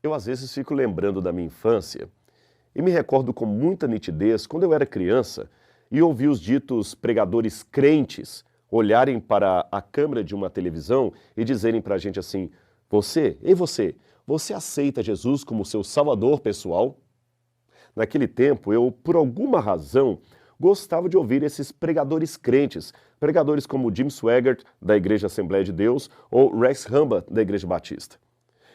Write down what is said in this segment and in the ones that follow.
Eu às vezes fico lembrando da minha infância e me recordo com muita nitidez quando eu era criança e ouvi os ditos pregadores crentes olharem para a câmera de uma televisão e dizerem para a gente assim: você aceita Jesus como seu salvador pessoal? Naquele tempo, eu, por alguma razão, gostava de ouvir esses pregadores crentes, pregadores como Jim Swaggart, da Igreja Assembleia de Deus, ou Rex Humbard, da Igreja Batista.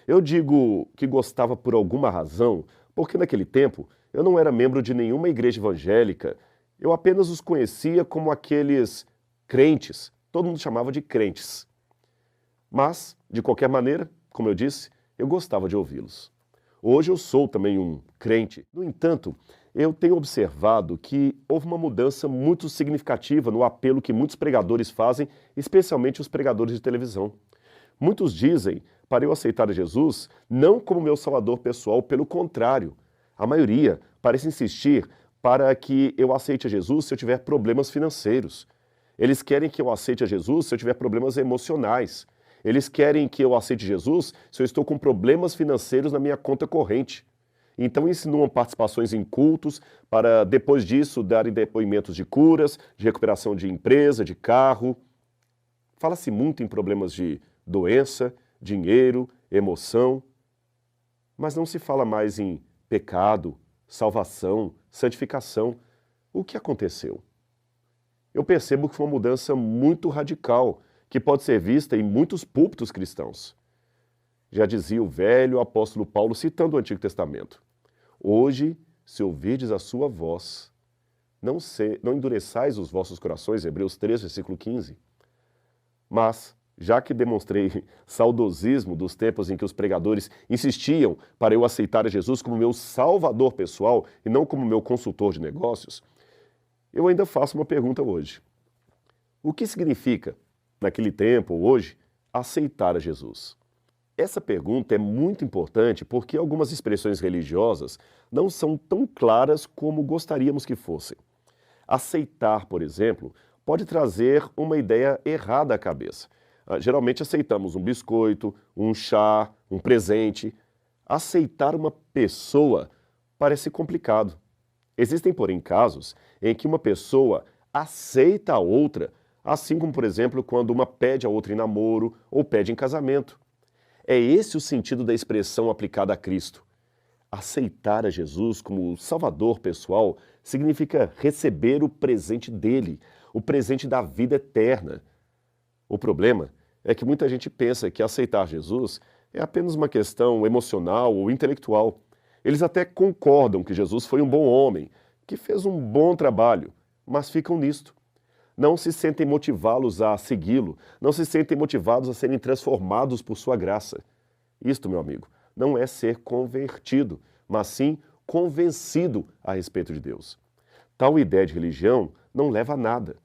Eu digo que gostava por alguma razão, porque naquele tempo eu não era membro de nenhuma igreja evangélica, eu apenas os conhecia como aqueles crentes, todo mundo chamava de crentes. Mas, de qualquer maneira, como eu disse, eu gostava de ouvi-los. Hoje eu sou também um crente. No entanto, eu tenho observado que houve uma mudança muito significativa no apelo que muitos pregadores fazem, especialmente os pregadores de televisão. Muitos dizem para eu aceitar Jesus não como meu salvador pessoal, pelo contrário. A maioria parece insistir para que eu aceite a Jesus se eu tiver problemas financeiros. Eles querem que eu aceite a Jesus se eu tiver problemas emocionais. Eles querem que eu aceite Jesus se eu estou com problemas financeiros na minha conta corrente. Então insinuam participações em cultos para, depois disso, darem depoimentos de curas, de recuperação de empresa, de carro. Fala-se muito em problemas de doença, dinheiro, emoção, mas não se fala mais em pecado, salvação, santificação. O que aconteceu? Eu percebo que foi uma mudança muito radical, que pode ser vista em muitos púlpitos cristãos. Já dizia o velho apóstolo Paulo, citando o Antigo Testamento: hoje, se ouvirdes a sua voz, não endureçais os vossos corações, Hebreus 3, versículo 15. Mas, já que demonstrei saudosismo dos tempos em que os pregadores insistiam para eu aceitar a Jesus como meu salvador pessoal e não como meu consultor de negócios, eu ainda faço uma pergunta hoje. O que significa, naquele tempo ou hoje, aceitar a Jesus? Essa pergunta é muito importante porque algumas expressões religiosas não são tão claras como gostaríamos que fossem. Aceitar, por exemplo, pode trazer uma ideia errada à cabeça. Geralmente aceitamos um biscoito, um chá, um presente. Aceitar uma pessoa parece complicado. Existem, porém, casos em que uma pessoa aceita a outra, assim como, por exemplo, quando uma pede a outra em namoro ou pede em casamento. É esse o sentido da expressão aplicada a Cristo. Aceitar a Jesus como Salvador pessoal significa receber o presente dele, o presente da vida eterna. O problema é que muita gente pensa que aceitar Jesus é apenas uma questão emocional ou intelectual. Eles até concordam que Jesus foi um bom homem, que fez um bom trabalho, mas ficam nisto. Não se sentem motivá-los a segui-lo, não se sentem motivados a serem transformados por sua graça. Isto, meu amigo, não é ser convertido, mas sim convencido a respeito de Deus. Tal ideia de religião não leva a nada.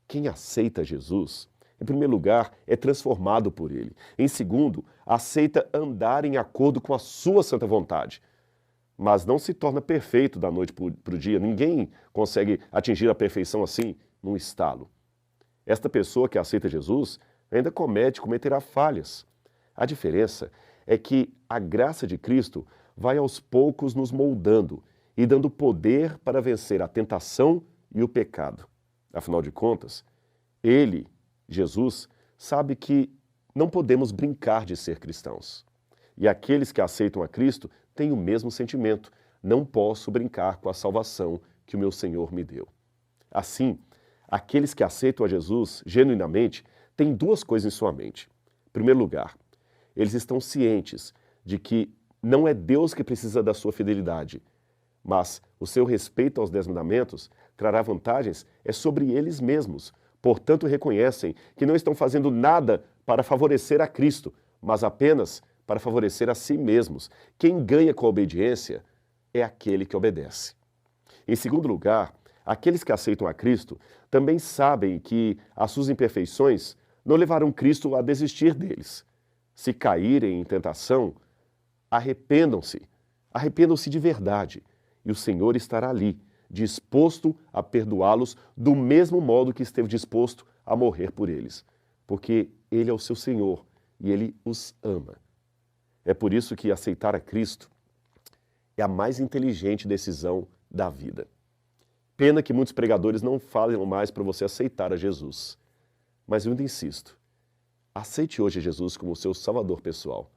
Quem aceita Jesus, em primeiro lugar, é transformado por ele. Em segundo, aceita andar em acordo com a sua santa vontade. Mas não se torna perfeito da noite para o dia. Ninguém consegue atingir a perfeição assim, num estalo. Esta pessoa que aceita Jesus ainda cometerá falhas. A diferença é que a graça de Cristo vai aos poucos nos moldando e dando poder para vencer a tentação e o pecado. Afinal de contas, ele, Jesus, sabe que não podemos brincar de ser cristãos. E aqueles que aceitam a Cristo têm o mesmo sentimento. Não posso brincar com a salvação que o meu Senhor me deu. Assim, aqueles que aceitam a Jesus genuinamente têm duas coisas em sua mente. Em primeiro lugar, eles estão cientes de que não é Deus que precisa da sua fidelidade, mas o seu respeito aos 10 mandamentos trará vantagens sobre eles mesmos. Portanto, reconhecem que não estão fazendo nada para favorecer a Cristo, mas apenas para favorecer a si mesmos. Quem ganha com a obediência é aquele que obedece. Em segundo lugar, aqueles que aceitam a Cristo também sabem que as suas imperfeições não levarão Cristo a desistir deles. Se caírem em tentação, arrependam-se de verdade, e o Senhor estará ali, disposto a perdoá-los do mesmo modo que esteve disposto a morrer por eles, porque Ele é o seu Senhor e Ele os ama. É por isso que aceitar a Cristo é a mais inteligente decisão da vida. Pena que muitos pregadores não falam mais para você aceitar a Jesus. Mas eu ainda insisto, aceite hoje Jesus como seu salvador pessoal.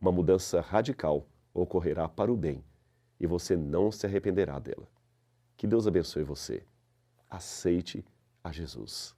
Uma mudança radical ocorrerá para o bem e você não se arrependerá dela. Que Deus abençoe você. Aceite a Jesus.